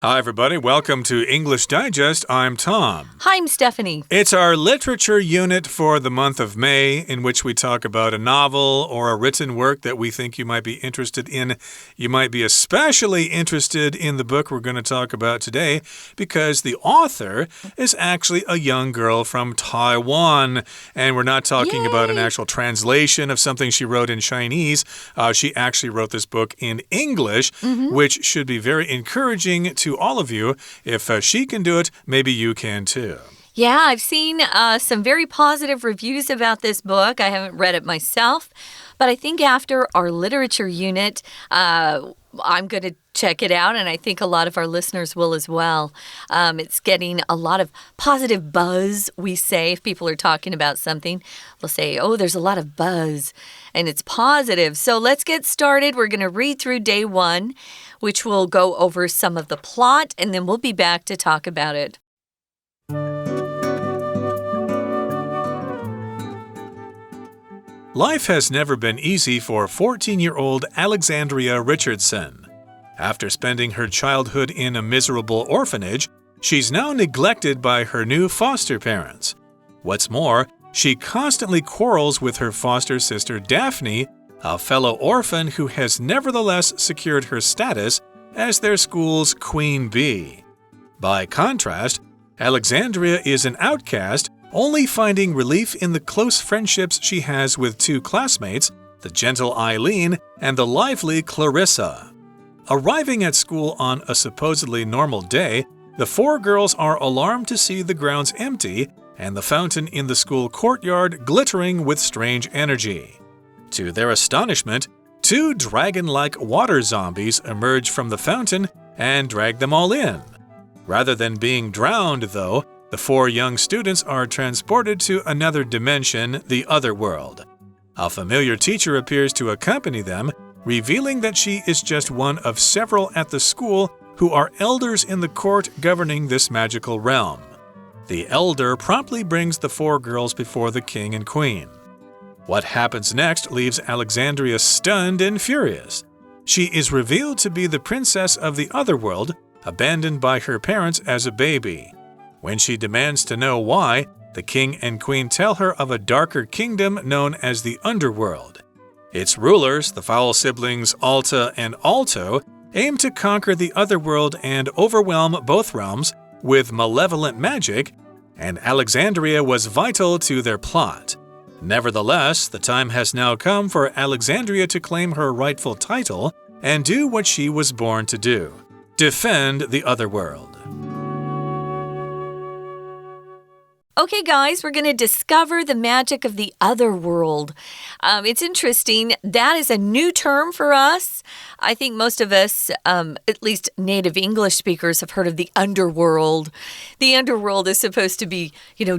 Hi, everybody. Welcome to English Digest. I'm Tom. Hi, I'm Stephanie. It's our literature unit for the month of May, in which we talk about a novel or a written work that we think you might be interested in. You might be especially interested in the book we're going to talk about today because the author is actually a young girl from Taiwan. And we're not talking about an actual translation of something she wrote in Chinese. She actually wrote this book in English, which should be very encouraging to all of you. If she can do it, maybe you can too. Yeah, I've seen some very positive reviews about this book. I haven't read it myself, but I think after our literature unit, I'm going to check it out, and I think a lot of our listeners will as well. It's getting a lot of positive buzz, we say. If people are talking about something, they'll say, oh, there's a lot of buzz, and it's positive. So let's get started. We're going to read through day one, which will go over some of the plot, and then we'll be back to talk about it. Life has never been easy for 14-year-old Alexandria Richardson. After spending her childhood in a miserable orphanage, she's now neglected by her new foster parents. What's more, she constantly quarrels with her foster sister Daphne, a fellow orphan who has nevertheless secured her status as their school's queen bee. By contrast, Alexandria is an outcast, only finding relief in the close friendships she has with two classmates, the gentle Eileen and the lively Clarissa. Arriving at school on a supposedly normal day, the four girls are alarmed to see the grounds empty and the fountain in the school courtyard glittering with strange energy. To their astonishment, two dragon-like water zombies emerge from the fountain and drag them all in. Rather than being drowned, though, the four young students are transported to another dimension, the otherworld. A familiar teacher appears to accompany them, revealing that she is just one of several at the school who are elders in the court governing this magical realm. The elder promptly brings the four girls before the king and queen. What happens next leaves Alexandria stunned and furious. She is revealed to be the princess of the otherworld, abandoned by her parents as a baby. When she demands to know why, the king and queen tell her of a darker kingdom known as the underworld. Its rulers, the foul siblings Alta and Alto, aim to conquer the otherworld and overwhelm both realms with malevolent magic, and Alexandria was vital to their plot. Nevertheless, the time has now come for Alexandria to claim her rightful title and do what she was born to do: defend the otherworld. Okay, guys, we're going to discover the magic of the otherworld. It's interesting. That is a new term for us. I think most of us, at least native English speakers, have heard of the underworld. The underworld is supposed to be,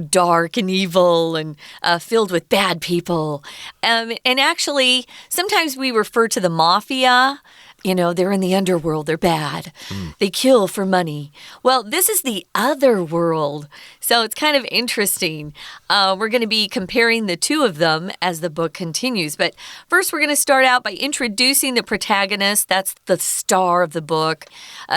dark and evil and filled with bad people. And actually, sometimes we refer to the mafia. They're in the underworld. They're bad. They kill for money. Well, this is the other world. So it's kind of interesting. We're going to be comparing the two of them as the book continues. But first, we're going to start out by introducing the protagonist. That's the star of the book.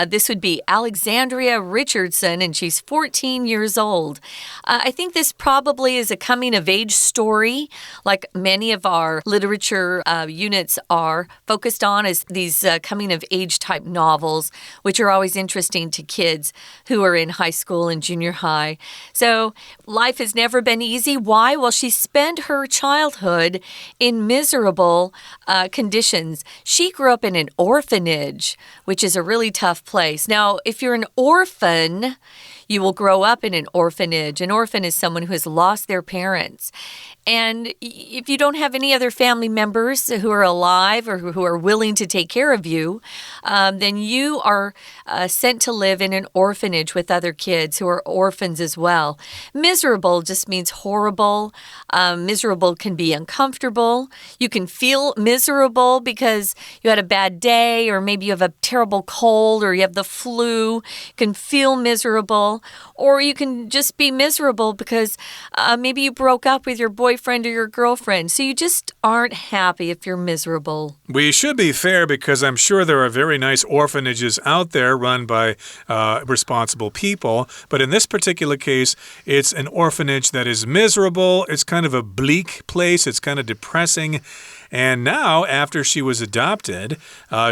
This would be Alexandria Richardson, and she's 14 years old. I think this probably is a coming-of-age story, like many of our literature units are focused on, as these coming-of-age type novels, which are always interesting to kids who are in high school and junior high. So life has never been easy. Why? Well, she spent her childhood in miserable conditions. She grew up in an orphanage, which is a really tough place. Now, if you're an orphan, you will grow up in an orphanage. An orphan is someone who has lost their parents. And if you don't have any other family members who are alive or who are willing to take care of you, then you are sent to live in an orphanage with other kids who are orphans as well. Miserable just means horrible. Miserable can be uncomfortable. You can feel miserable because you had a bad day, or maybe you have a terrible cold, or you have the flu. You can feel miserable. well, or you can just be miserable because maybe you broke up with your boyfriend or your girlfriend. So you just aren't happy if you're miserable. We should be fair because I'm sure there are very nice orphanages out there run by responsible people. But in this particular case, it's an orphanage that is miserable. It's kind of a bleak place. It's kind of depressing. And now, after she was adopted,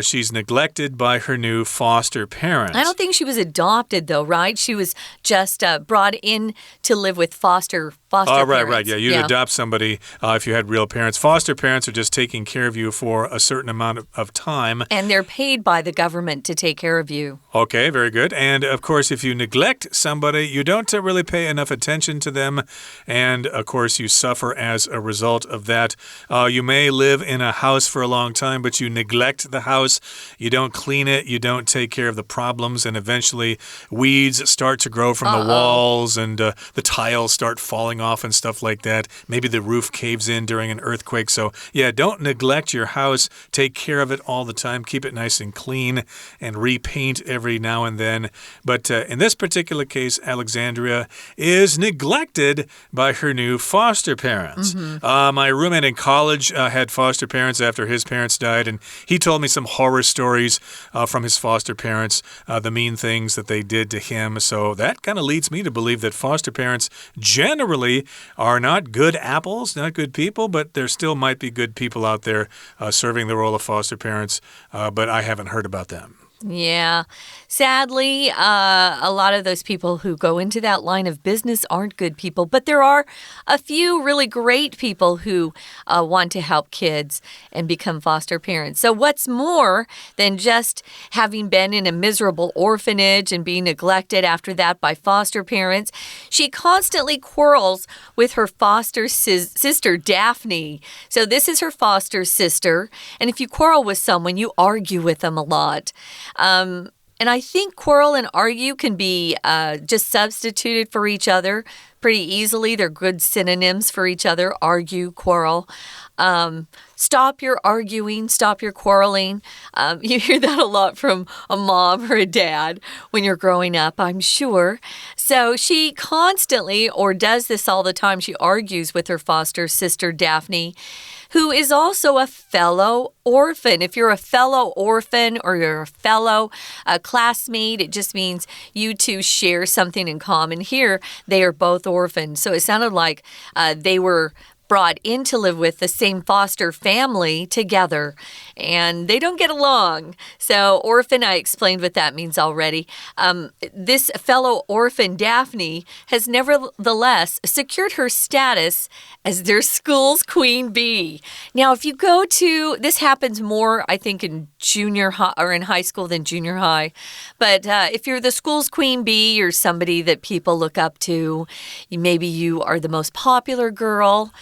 she's neglected by her new foster parents. I don't think she was adopted, though, right? She was just brought in to live with foster parents. Right. Yeah, you'd adopt somebody if you had real parents. Foster parents are just taking care of you for a certain amount of time. And they're paid by the government to take care of you. Okay, very good. And, of course, if you neglect somebody, you don't really pay enough attention to them. And, of course, you suffer as a result of that. You may live in a house for a long time, but you neglect the house. You don't clean it. You don't take care of the problems. And eventually, weeds start to grow from the walls and the tiles start falling off and stuff like that. Maybe the roof caves in during an earthquake. So, yeah, don't neglect your house. Take care of it all the time. Keep it nice and clean and repaint every now and then. But in this particular case, Alexandria is neglected by her new foster parents. My roommate in college had foster parents after his parents died, and he told me some horror stories from his foster parents, the mean things that they did to him. So that kind of leads me to believe that foster parents generally are not good apples, not good people, but there still might be good people out there serving the role of foster parents, but I haven't heard about them. Yeah. Sadly, a lot of those people who go into that line of business aren't good people. But there are a few really great people who want to help kids and become foster parents. So what's more than just having been in a miserable orphanage and being neglected after that by foster parents, she constantly quarrels with her foster sister, Daphne. So this is her foster sister. And if you quarrel with someone, you argue with them a lot. And I think quarrel and argue can be just substituted for each other pretty easily. They're good synonyms for each other. Argue, quarrel. Stop your arguing, stop your quarreling. You hear that a lot from a mom or a dad when you're growing up, I'm sure. So she constantly, or does this all the time, she argues with her foster sister, Daphne, who is also a fellow orphan. If you're a fellow orphan or you're a fellow classmate, it just means you two share something in common. Here, they are both orphans. So it sounded like they were brought in to live with the same foster family together, and they don't get along. So orphan, I explained what that means already. This fellow orphan, Daphne, has nevertheless secured her status as their school's queen bee. Now, if you go to, this happens more, I think, in junior high or in high school than junior high. But if you're the school's queen bee, you're somebody that people look up to. Maybe you are the most popular girl.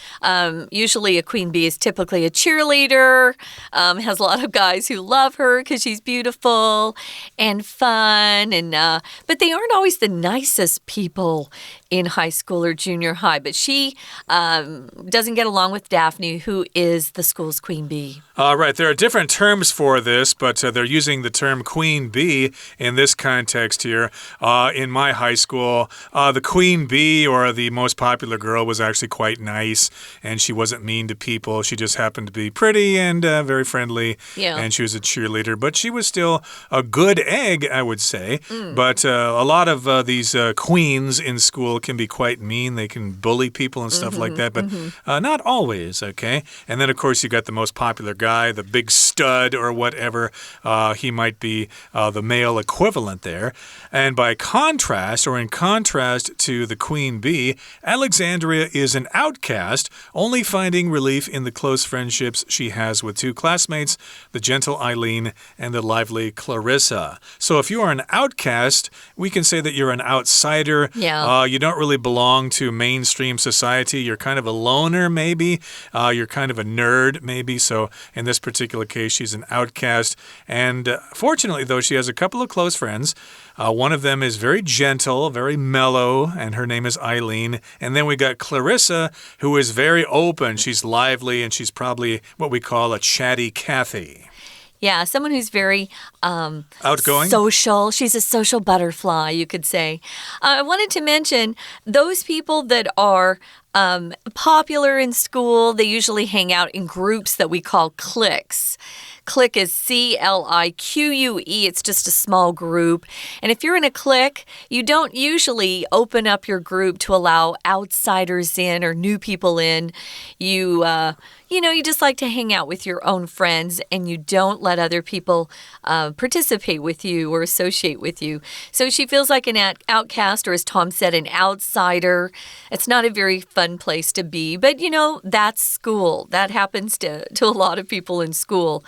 Usually a queen bee is typically a cheerleader, has a lot of guys who love her because she's beautiful and fun, but they aren't always the nicest people in high school or junior high. But she doesn't get along with Daphne, who is the school's queen bee. Right, there are different terms for this, but they're using the term queen bee in this context here. In my high school, the queen bee, or the most popular girl, was actually quite nice, and she wasn't mean to people. She just happened to be pretty and very friendly, and she was a cheerleader. But she was still a good egg, I would say. But a lot of these queens in school can be quite mean. They can bully people and stuff like that, but not always, okay? And then, of course, you got the most popular guy, the big stud or whatever. He might be the male equivalent there. And by contrast, or in contrast to the queen bee, Alexandria is an outcast, only finding relief in the close friendships she has with two classmates, the gentle Eileen and the lively Clarissa. So if you are an outcast, we can say that you're an outsider. You don't really belong to mainstream society. You're kind of a loner, maybe. You're kind of a nerd, maybe. So in this particular case, she's an outcast. And fortunately, though, she has a couple of close friends. One of them is very gentle, very mellow, and her name is Eileen. And then we got Clarissa, who is very open. She's lively, and she's probably what we call a chatty Cathy. Yeah, someone who's very outgoing. Social. She's a social butterfly, you could say. I wanted to mention those people that are popular in school, they usually hang out in groups that we call cliques. Clique is C-L-I-Q-U-E. It's just a small group. And if you're in a clique, you don't usually open up your group to allow outsiders in or new people in. You just like to hang out with your own friends and you don't let other people participate with you or associate with you. So she feels like an outcast, or as Tom said, an outsider. It's not a very fun place to be, but that's school. That happens to a lot of people in school.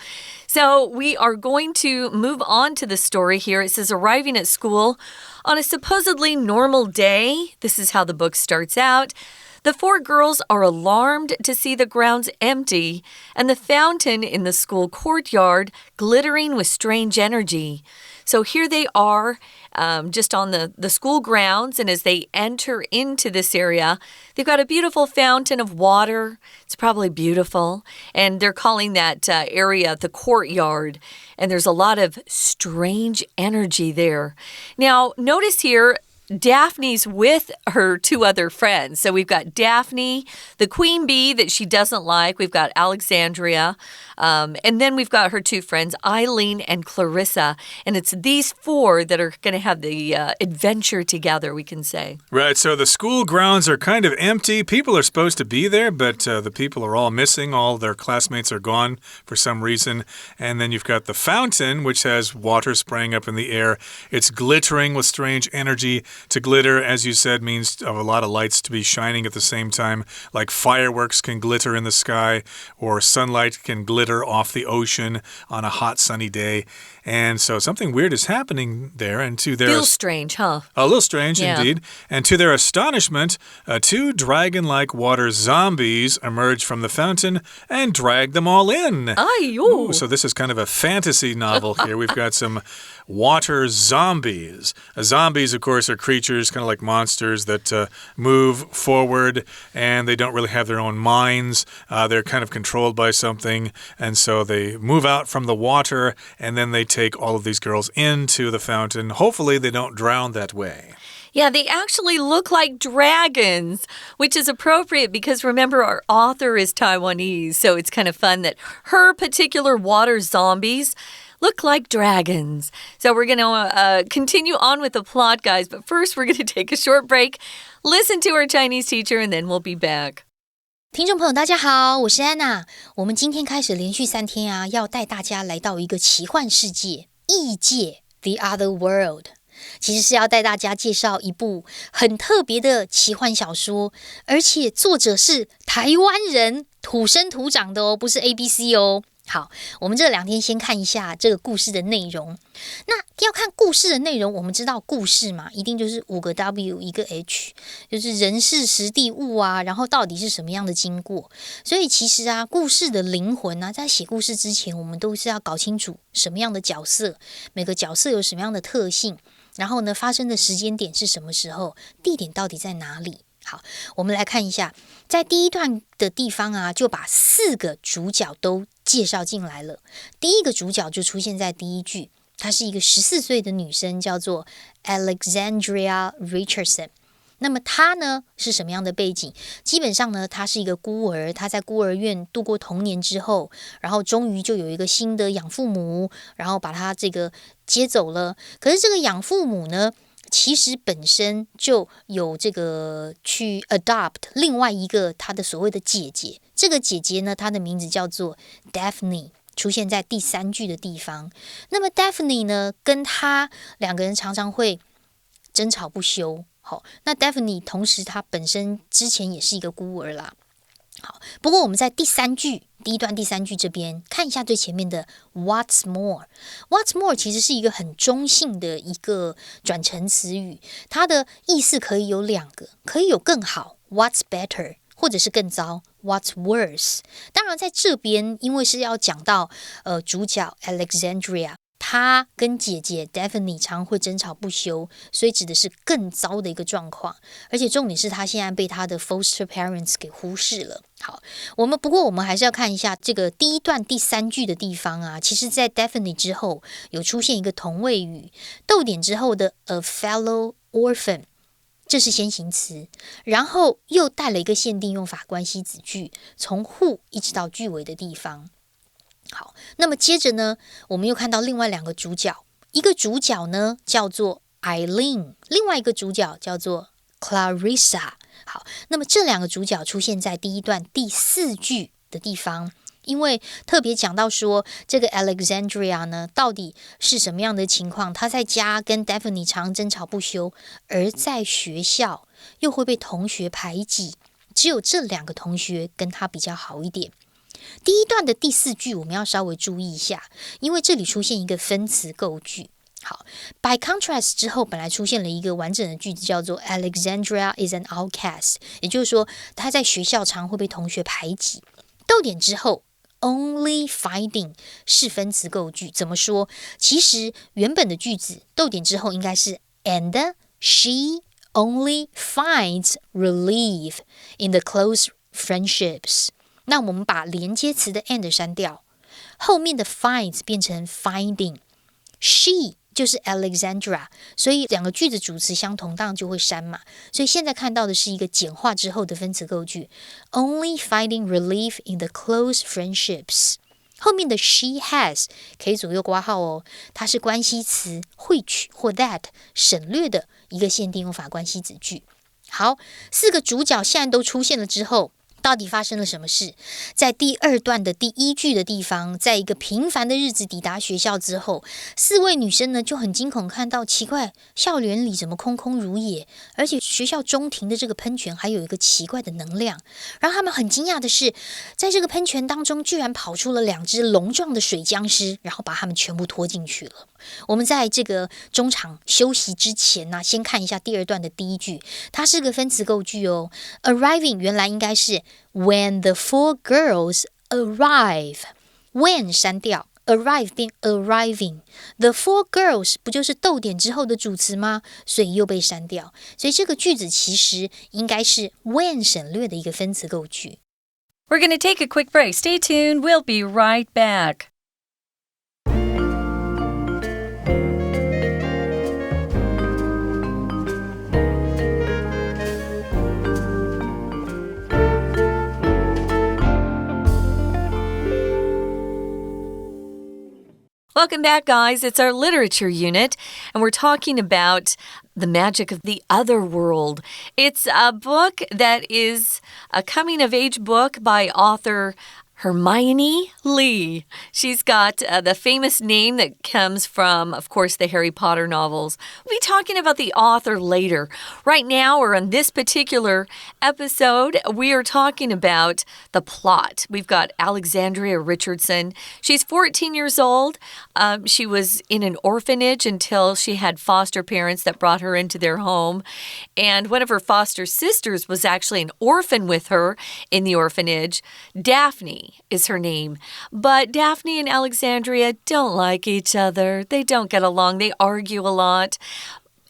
So we are going to move on to the story here. It says, arriving at school on a supposedly normal day. This is how the book starts out. The 4 girls are alarmed to see the grounds empty and the fountain in the school courtyard glittering with strange energy. So here they are just on the school grounds, and as they enter into this area, they've got a beautiful fountain of water. It's probably beautiful, and they're calling that area the courtyard, and there's a lot of strange energy there. Now, notice here, Daphne's with her 2 other friends. So we've got Daphne, the queen bee that she doesn't like. We've got Alexandria. And then we've got her 2 friends, Eileen and Clarissa. And it's these 4 that are going to have the adventure together, we can say. Right, so the school grounds are kind of empty. People are supposed to be there, but the people are all missing. All their classmates are gone for some reason. And then you've got the fountain, which has water spraying up in the air. It's glittering with strange energy. To glitter, as you said, means a lot of lights to be shining at the same time, like fireworks can glitter in the sky, or sunlight can glitter off the ocean on a hot sunny day. And so something weird is happening there. And to their Feels strange, huh? A little strange, indeed. And to their astonishment, 2 dragon-like water zombies emerge from the fountain and drag them all in. Ooh, so this is kind of a fantasy novel here. We've got some water zombies. Zombies, of course, are creatures kind of like monsters that move forward, and they don't really have their own minds. They're kind of controlled by something, and so they move out from the water, and then they take all of these girls into the fountain. Hopefully, they don't drown that way. Yeah, they actually look like dragons, which is appropriate because remember, our author is Taiwanese, so it's kind of fun that her particular water zombies look like dragons. So we're going to continue on with the plot, guys. But first, we're going to take a short break, listen to our Chinese teacher, and then we'll be back. 听众朋友大家好，我是安娜。我们今天开始连续3天啊，要带大家来到一个奇幻世界，异界 The Other World。其实是要带大家介绍一部很特别的奇幻小说，而且作者是台湾人，土生土长的哦，不是 ABC 哦。好，我们这2天先看一下这个故事的内容。那要看故事的内容，我们知道故事嘛，一定就是5个 W 1个 H， 就是人事时地物啊，然后到底是什么样的经过。所以其实啊，故事的灵魂啊，在写故事之前，我们都是要搞清楚什么样的角色，每个角色有什么样的特性，然后呢，发生的时间点是什么时候，地点到底在哪里。好，我们来看一下，在第一段的地方啊，就把4个主角都介绍进来了。第一个主角就出现在第一句，她是一个14岁的女生，叫做 Alexandria Richardson。那么她呢是什么样的背景？基本上呢，她是一个孤儿，她在孤儿院度过童年之后，然后终于就有一个新的养父母，然后把她这个接走了。可是这个养父母呢，其实本身就有这个去 adopt 另外一个他的所谓的姐姐，这个姐姐呢，她的名字叫做 Daphne， 出现在第3句的地方。那么 Daphne 呢，跟她2个人常常会争吵不休。好，那 Daphne 同时她本身之前也是一个孤儿啦。好，不过我们在第一段第3句这边看一下最前面的 What's more。What's more 其实是一个很中性的一个转成词语，它的意思可以有2个，可以有更好 What's better， 或者是更糟 What's worse。当然在这边因为是要讲到主角 Alexandria，他跟姐姐 Daphne 常会争吵不休，所以指的是更糟的一个状况。而且重点是他现在被他的 foster parents 给忽视了。好，不过我们还是要看一下这个第一段第3句的地方啊，其实在 Daphne 之后有出现一个同位语，逗点之后的 a fellow orphan， 这是先行词，然后又带了一个限定用法关系子句，从 who 一直到句尾的地方。好，那么接着呢，我们又看到另外2个主角，一个主角呢叫做 Eileen， 另外一个主角叫做 Clarissa。 好，那么这2个主角出现在第一段第4句的地方，因为特别讲到说这个 Alexandria 呢到底是什么样的情况，她在家跟 Daphne 常争吵不休，而在学校又会被同学排挤，只有这2个同学跟她比较好一点。第一段的第4句我们要稍微注意一下，因为这里出现一个分词构句。好 ，by contrast 之后本来出现了一个完整的句子，叫做 Alexandria is an outcast， 也就是说她在学校常会被同学排挤。逗点之后 only finding 是分词构句，怎么说？其实原本的句子逗点之后应该是 and she only finds relief in the close friendships。那我们把连接词的 and 删掉，后面的 finds 变成 finding， she 就是 Alexandra， 所以2个句子主词相同，当然就会删嘛。所以现在看到的是一个简化之后的分词构句 only finding relief in the close friendships， 后面的 she has 可以左右括号哦，它是关系词 which 或 that 省略的一个限定用法关系子句。好，4个主角现在都出现了之后，到底发生了什么事？在第2段的第1句的地方，在一个平凡的日子抵达学校之后，4位女生呢就很惊恐看到，奇怪，校园里怎么空空如也，而且学校中庭的这个喷泉还有一个奇怪的能量。然后他们很惊讶的是，在这个喷泉当中居然跑出了2只龙状的水僵尸，然后把他们全部拖进去了。我们在这个中场休息之前呢，先看一下第2段的第1句，它是个分词构句哦。Arriving 原来应该是 when the 4 girls arrive， when 删掉， arrive 变 arriving， the 4 girls 不就是逗点之后的主词吗？所以又被删掉，所以这个句子其实应该是 when 省略的一个分词构句。 We're going to take a quick break. Stay tuned. We'll be right back. Welcome back, guys. It's our literature unit, and we're talking about the magic of the other world. It's a book that is a coming-of-age book by author Hermione Lee. She's got the famous name that comes from, of course, the Harry Potter novels. We'll be talking about the author later. Right now, or on this particular episode, we are talking about the plot. We've got Alexandria Richardson. She's 14 years old. She was in an orphanage until she had foster parents that brought her into their home. And one of her foster sisters was actually an orphan with her in the orphanage. Daphne is her name. But Daphne and Alexandria don't like each other. They don't get along. They argue a lot.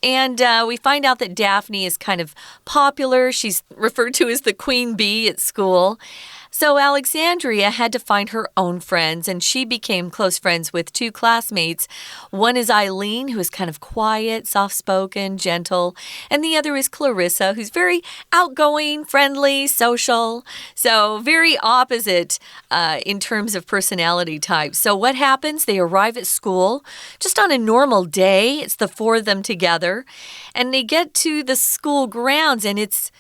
And we find out that Daphne is kind of popular. She's referred to as the queen bee at school. So Alexandria had to find her own friends, and she became close friends with 2 classmates. One is Eileen, who is kind of quiet, soft-spoken, gentle, and the other is Clarissa, who's very outgoing, friendly, social. So very opposite in terms of personality types. So what happens? They arrive at school just on a normal day. It's the 4 of them together, and they get to the school grounds, and it's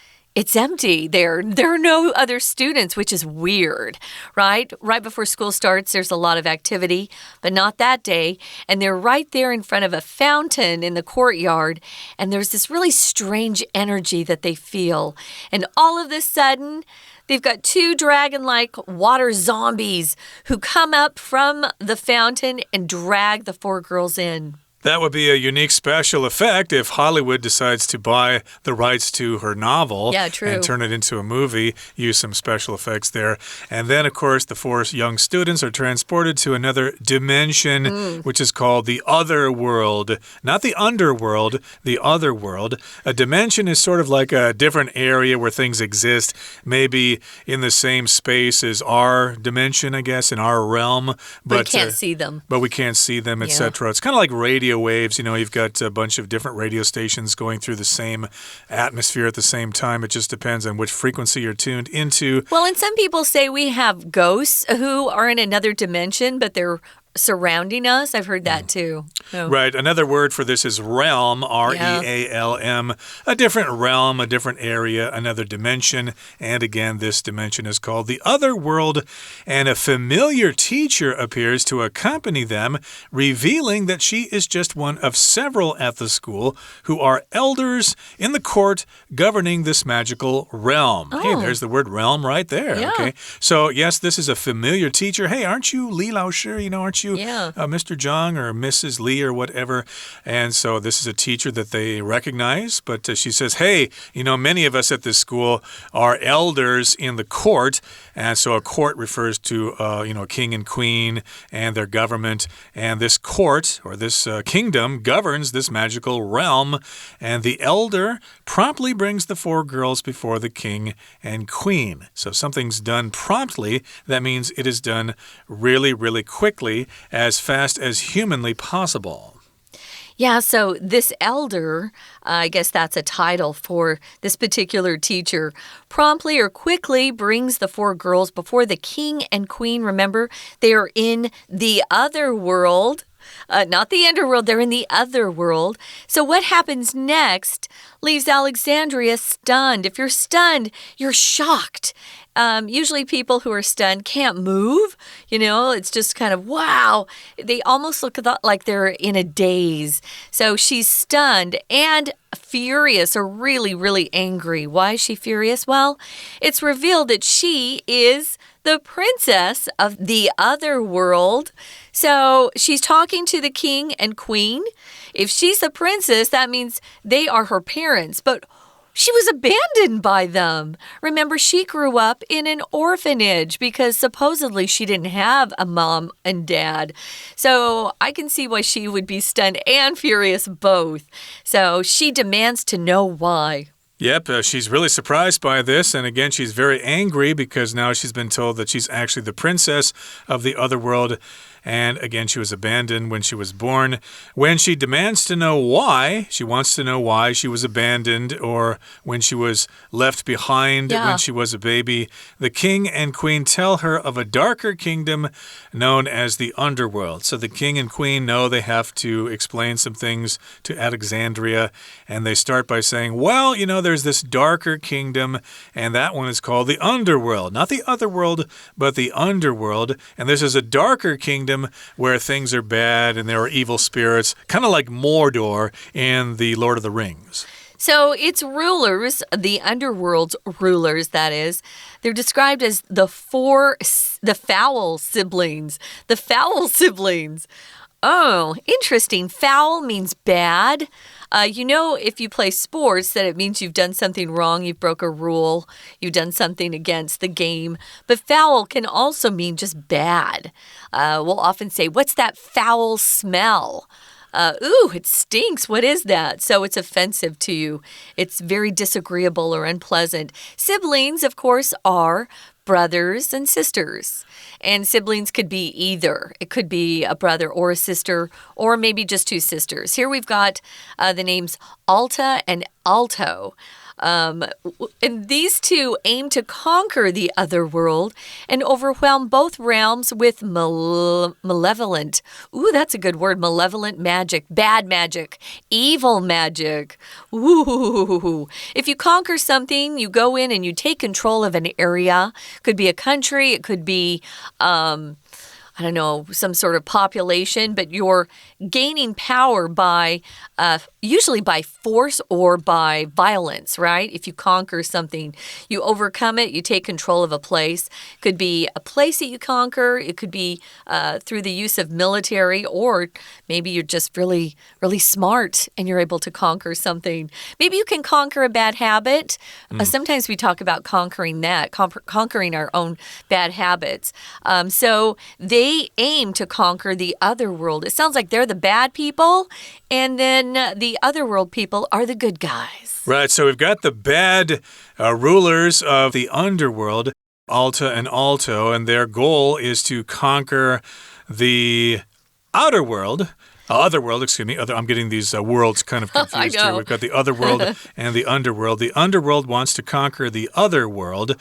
empty. There are no other students, which is weird, right? Right before school starts, there's a lot of activity, but not that day. And they're right there in front of a fountain in the courtyard, and there's this really strange energy that they feel. And all of a sudden, they've got 2 dragon-like water zombies who come up from the fountain and drag the 4 girls in. That would be a unique special effect if Hollywood decides to buy the rights to her novel and turn it into a movie, use some special effects there. And then, of course, the 4 young students are transported to another dimension, which is called the other world. Not the underworld, the other world. A dimension is sort of like a different area where things exist, maybe in the same space as our dimension, I guess, in our realm. But we can't see them. But we can't see them, etc. It's kind of like radio waves. You know, you've got a bunch of different radio stations going through the same atmosphere at the same time. It just depends on which frequency you're tuned into. Well, and some people say we have ghosts who are in another dimension, but they're surrounding us. I've heard that too. Oh. Right. Another word for this is realm, R-E-A-L-M. A different realm, a different area, another dimension. And again, this dimension is called the other world. And a familiar teacher appears to accompany them, revealing that she is just one of several at the school who are elders in the court governing this magical realm. Oh. Hey, there's the word realm right there. Yeah. Okay. So, yes, this is a familiar teacher. Hey, aren't you Li Lao Shi? You know, aren't you Mr. Zhang or Mrs. Li or whatever? And so this is a teacher that they recognize, but she says, hey, you know, many of us at this school are elders in the court, and so a court refers to, you know, a king and queen and their government, and this court or this kingdom governs this magical realm, and the elder promptly brings the 4 girls before the king and queen. So something's done promptly. That means it is done really, really quickly, as fast as humanly possible. Yeah, so this elder, I guess that's a title for this particular teacher, promptly or quickly brings the 4 girls before the king and queen. Remember, they are in the other world. Not the underworld, they're in the other world. So what happens next leaves Alexandria stunned. If you're stunned, you're shocked. Usually people who are stunned can't move. You know, it's just kind of, wow. They almost look like they're in a daze. So she's stunned and furious or really, really angry. Why is she furious? Well, it's revealed that she is the princess of the other world. So she's talking to the king and queen. If she's a princess, that means they are her parents. But she was abandoned by them. Remember, she grew up in an orphanage because supposedly she didn't have a mom and dad. So I can see why she would be stunned and furious both. So she demands to know why. Yep, she's really surprised by this, and again, she's very angry because now she's been told that she's actually the princess of the other world. And again, she was abandoned when she was born. When she demands to know why, she wants to know why she was abandoned or when she was left behind when she was a baby, the king and queen tell her of a darker kingdom known as the underworld. So the king and queen know they have to explain some things to Alexandria, and they start by saying, well, you know, there's this darker kingdom, and that one is called the underworld. Not the other world, but the underworld. And this is a darker kingdom where things are bad and there are evil spirits, kind of like Mordor in the Lord of the Rings. So its rulers, the underworld's rulers, that is, they're described as the foul siblings. The foul siblings. Oh, interesting. Foul means bad. You know, if you play sports, that it means you've done something wrong, you've broke a rule, you've done something against the game. But foul can also mean just bad. We'll often say, what's that foul smell? Ooh, it stinks. What is that? So it's offensive to you. It's very disagreeable or unpleasant. Siblings, of course, are brothers and sisters. And siblings could be either. It could be a brother or a sister, or maybe just 2 sisters. Here we've got the names Alta and Alto. And these 2 aim to conquer the other world and overwhelm both realms with malevolent. Ooh, that's a good word. Malevolent magic, bad magic, evil magic. Ooh. If you conquer something, you go in and you take control of an area. Could be a country. It could be I don't know, some sort of population, but you're gaining power by usually by force or by violence, right? If you conquer something, you overcome it, you take control of a place. Could be a place that you conquer. It could be through the use of military, or maybe you're just really, really smart and you're able to conquer something. Maybe you can conquer a bad habit. Sometimes we talk about conquering that, conquering our own bad habits. So they aim to conquer the other world. It sounds like they're the bad people, and then the other world people are the good guys. Right, so we've got the bad rulers of the underworld, Alta and Alto, and their goal is to conquer the outer world. Other world, excuse me. I'm getting these worlds kind of confused here. We've got the other world and the underworld. The underworld wants to conquer the other world,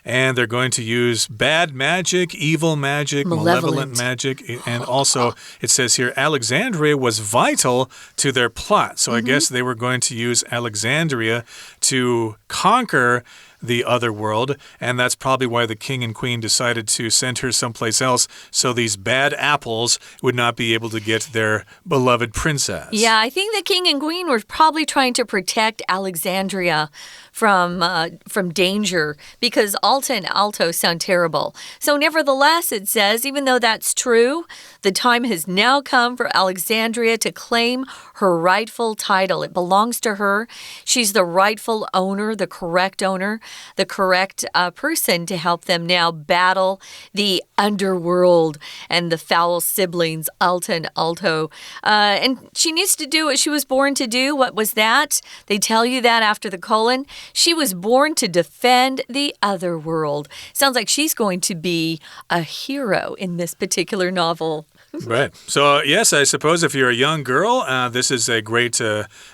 and they're going to use bad magic, evil magic, malevolent magic. And also, it says here, Alexandria was vital to their plot. So I guess they were going to use Alexandria to conquer the other world, and that's probably why the king and queen decided to send her someplace else so these bad apples would not be able to get their beloved princess. Yeah, I think the king and queen were probably trying to protect Alexandria from danger, because Alta and Alto sound terrible. So nevertheless, it says, even though that's true, the time has now come for Alexandria to claim her rightful title. It belongs to her. She's the rightful owner, the correct owner, the correct person to help them now battle the underworld and the foul siblings, Alta and Alto. And she needs to do what she was born to do. What was that? They tell you that after the colon. She was born to defend the other world. Sounds like she's going to be a hero in this particular novel. Right. So, yes, I suppose if you're a young girl, this is a great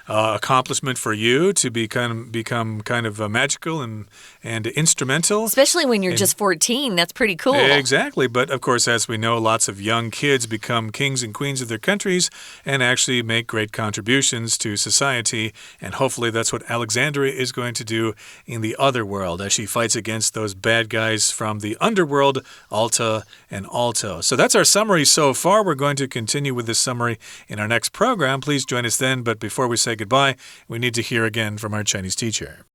accomplishment for you to become kind of magical and instrumental. Especially when you're just 14. That's pretty cool. Exactly. But, of course, as we know, lots of young kids become kings and queens of their countries and actually make great contributions to society. And hopefully that's what Alexandria is going to do in the other world as she fights against those bad guys from the underworld, Alta and Alto. So that's our summary so far. We're going to continue with this summary in our next program. Please join us then. But before we say goodbye, we need to hear again from our Chinese teacher.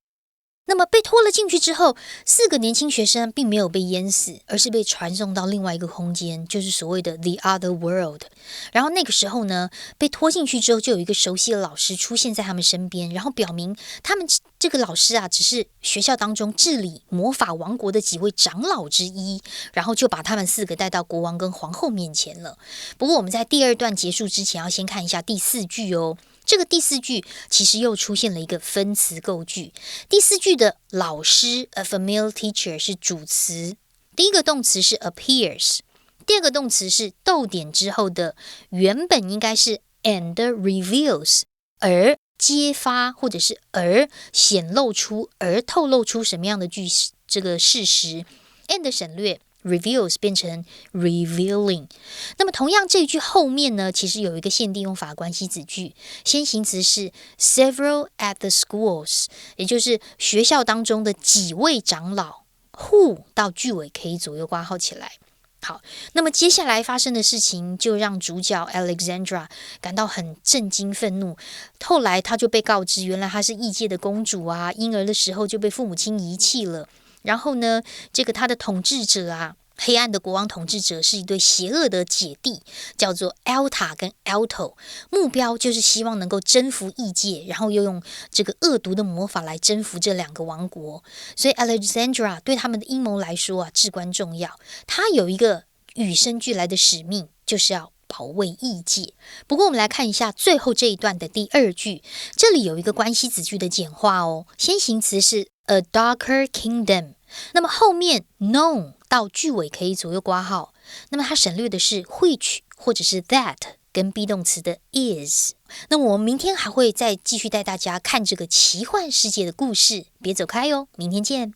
那么被拖了进去之后，4个年轻学生并没有被淹死，而是被传送到另外一个空间，就是所谓的 the other world。然后那个时候呢，被拖进去之后，就有一个熟悉的老师出现在他们身边，然后表明他们这个老师啊，只是学校当中治理魔法王国的几位长老之一，然后就把他们4个带到国王跟皇后面前了。不过我们在第2段结束之前，要先看一下第4句哦。这个第4句其实又出现了一个分词构句。第4句的老师 a familiar teacher 是主词，第一个动词是 appears， 第二个动词是逗点之后的原本应该是 and reveals， 而揭发或者是而显露出而透露出什么样的这个事实 and 省略reveals 变成 revealing。 那么同样这一句后面呢，其实有一个限定用法关系子句，先行词是 several at the schools， 也就是学校当中的几位长老， who 到句尾可以左右括号起来。好，那么接下来发生的事情就让主角 Alexandra 感到很震惊愤怒。后来她就被告知，原来她是异界的公主啊，婴儿的时候就被父母亲遗弃了。然后呢，这个他的统治者啊，黑暗的国王统治者是一对邪恶的姐弟，叫做 Alta 跟 Alto， 目标就是希望能够征服异界，然后又用这个恶毒的魔法来征服这2个王国。所以 Alexandra 对他们的阴谋来说啊，至关重要。他有一个与生俱来的使命，就是要保卫异界。不过我们来看一下最后这一段的第2句，这里有一个关系子句的简化哦。先行词是 a darker kingdom， 那么后面 known 到句尾可以左右括号，那么它省略的是 which 或者是 that 跟 be 动词的 is。 那么我们明天还会再继续带大家看这个奇幻世界的故事，别走开哦，明天见。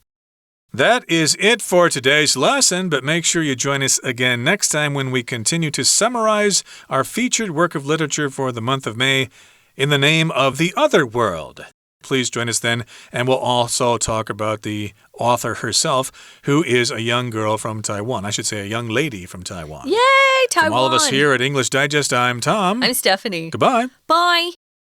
That is it for today's lesson, but make sure you join us again next time when we continue to summarize our featured work of literature for the month of May, In the Name of the Other World. Please join us then. And we'll also talk about the author herself, who is a young girl from Taiwan. I should say a young lady from Taiwan. Yay, Taiwan! From all of us here at English Digest, I'm Tom. I'm Stephanie. Goodbye. Bye.